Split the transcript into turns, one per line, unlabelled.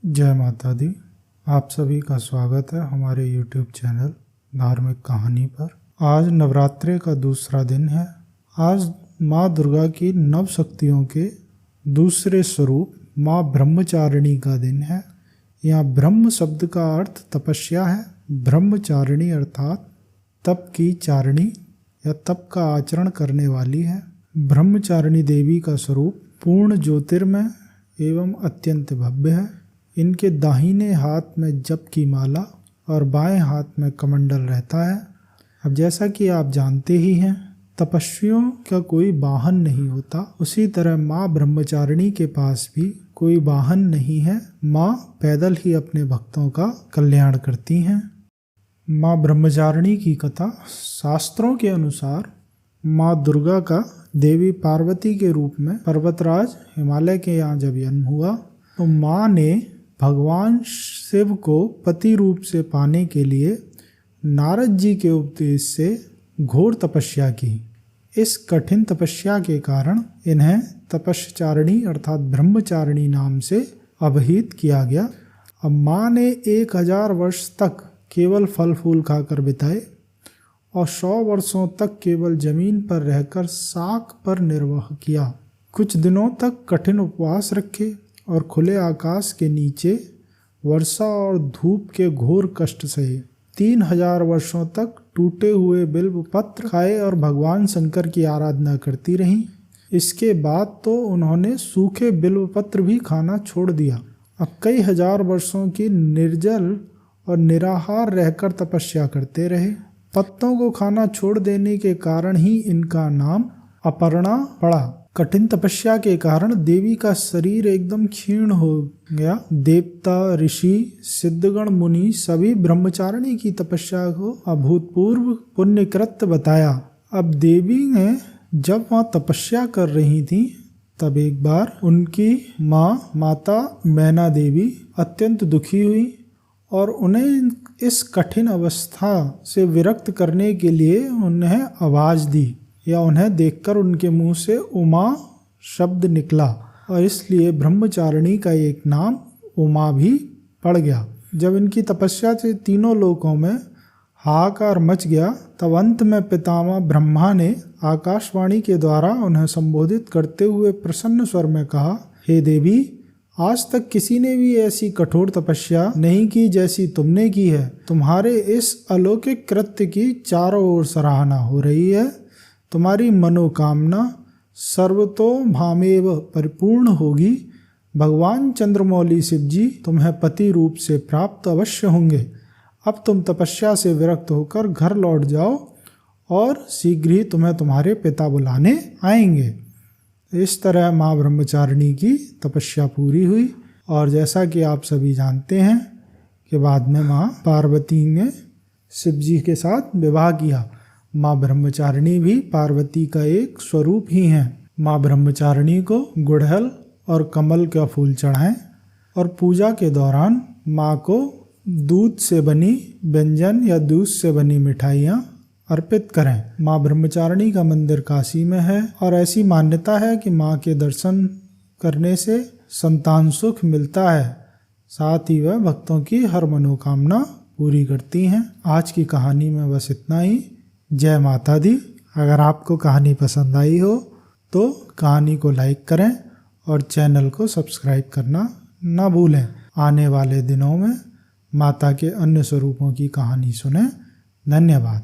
जय माता दी। आप सभी का स्वागत है हमारे YouTube चैनल धार्मिक कहानी पर। आज नवरात्रे का दूसरा दिन है। आज माँ दुर्गा की नव शक्तियों के दूसरे स्वरूप माँ ब्रह्मचारिणी का दिन है। यहाँ ब्रह्म शब्द का अर्थ तपस्या है। ब्रह्मचारिणी अर्थात तप की चारिणी या तप का आचरण करने वाली है। ब्रह्मचारिणी देवी का स्वरूप पूर्ण ज्योतिर्मय एवं अत्यंत भव्य है। इनके दाहिने हाथ में जप की माला और बाएं हाथ में कमंडल रहता है। अब जैसा कि आप जानते ही हैं, तपस्वियों का कोई वाहन नहीं होता, उसी तरह माँ ब्रह्मचारिणी के पास भी कोई वाहन नहीं है। माँ पैदल ही अपने भक्तों का कल्याण करती हैं। माँ ब्रह्मचारिणी की कथा शास्त्रों के अनुसार माँ दुर्गा का देवी पार्वती के रूप में पर्वतराज हिमालय के यहाँ जब जन्म हुआ तो माँ ने भगवान शिव को पति रूप से पाने के लिए नारद जी के उपदेश से घोर तपस्या की। इस कठिन तपस्या के कारण इन्हें तपस्चारिणी अर्थात ब्रह्मचारिणी नाम से अभिहित किया गया। अब माँ ने 1000 वर्ष तक केवल फल फूल खाकर बिताए और 100 वर्षों तक केवल जमीन पर रहकर साख पर निर्वाह किया। कुछ दिनों तक कठिन उपवास रखे और खुले आकाश के नीचे वर्षा और धूप के घोर कष्ट सहे। 3000 वर्षों तक टूटे हुए बिल्व पत्र खाए और भगवान शंकर की आराधना करती रहीं। इसके बाद तो उन्होंने सूखे बिल्व पत्र भी खाना छोड़ दिया। अब कई हजार वर्षों की निर्जल और निराहार रहकर तपस्या करते रहे। पत्तों को खाना छोड़ देने के कारण ही इनका नाम अपर्णा पड़ा। कठिन तपस्या के कारण देवी का शरीर एकदम क्षीण हो गया। देवता, ऋषि, सिद्धगण, मुनि सभी ब्रह्मचारिणी की तपस्या को अभूतपूर्व पुण्यकृत बताया। अब देवी ने जब वहाँ तपस्या कर रही थी तब एक बार उनकी माता मैना देवी अत्यंत दुखी हुई और उन्हें इस कठिन अवस्था से विरक्त करने के लिए उन्हें आवाज़ दी या उन्हें देखकर उनके मुंह से उमा शब्द निकला और इसलिए ब्रह्मचारिणी का एक नाम उमा भी पड़ गया। जब इनकी तपस्या से तीनों लोकों में हाहाकार मच गया तब अंत में पितामह ब्रह्मा ने आकाशवाणी के द्वारा उन्हें संबोधित करते हुए प्रसन्न स्वर में कहा, हे देवी, आज तक किसी ने भी ऐसी कठोर तपस्या नहीं की जैसी तुमने की है। तुम्हारे इस अलौकिक कृत्य की चारों ओर सराहना हो रही है। तुम्हारी मनोकामना सर्वतोभामेव परिपूर्ण होगी। भगवान चंद्रमौली शिव जी तुम्हें पति रूप से प्राप्त अवश्य होंगे। अब तुम तपस्या से विरक्त होकर घर लौट जाओ और शीघ्र ही तुम्हें तुम्हारे पिता बुलाने आएंगे। इस तरह माँ ब्रह्मचारिणी की तपस्या पूरी हुई और जैसा कि आप सभी जानते हैं कि बाद में माँ पार्वती ने शिव जी के साथ विवाह किया। माँ ब्रह्मचारिणी भी पार्वती का एक स्वरूप ही हैं। माँ ब्रह्मचारिणी को गुड़हल और कमल का फूल चढ़ाएं और पूजा के दौरान माँ को दूध से बनी व्यंजन या दूध से बनी मिठाइयाँ अर्पित करें। माँ ब्रह्मचारिणी का मंदिर काशी में है और ऐसी मान्यता है कि माँ के दर्शन करने से संतान सुख मिलता है, साथ ही वह भक्तों की हर मनोकामना पूरी करती हैं। आज की कहानी में बस इतना ही। जय माता दी। अगर आपको कहानी पसंद आई हो तो कहानी को लाइक करें और चैनल को सब्सक्राइब करना ना भूलें। आने वाले दिनों में माता के अन्य स्वरूपों की कहानी सुनें। धन्यवाद।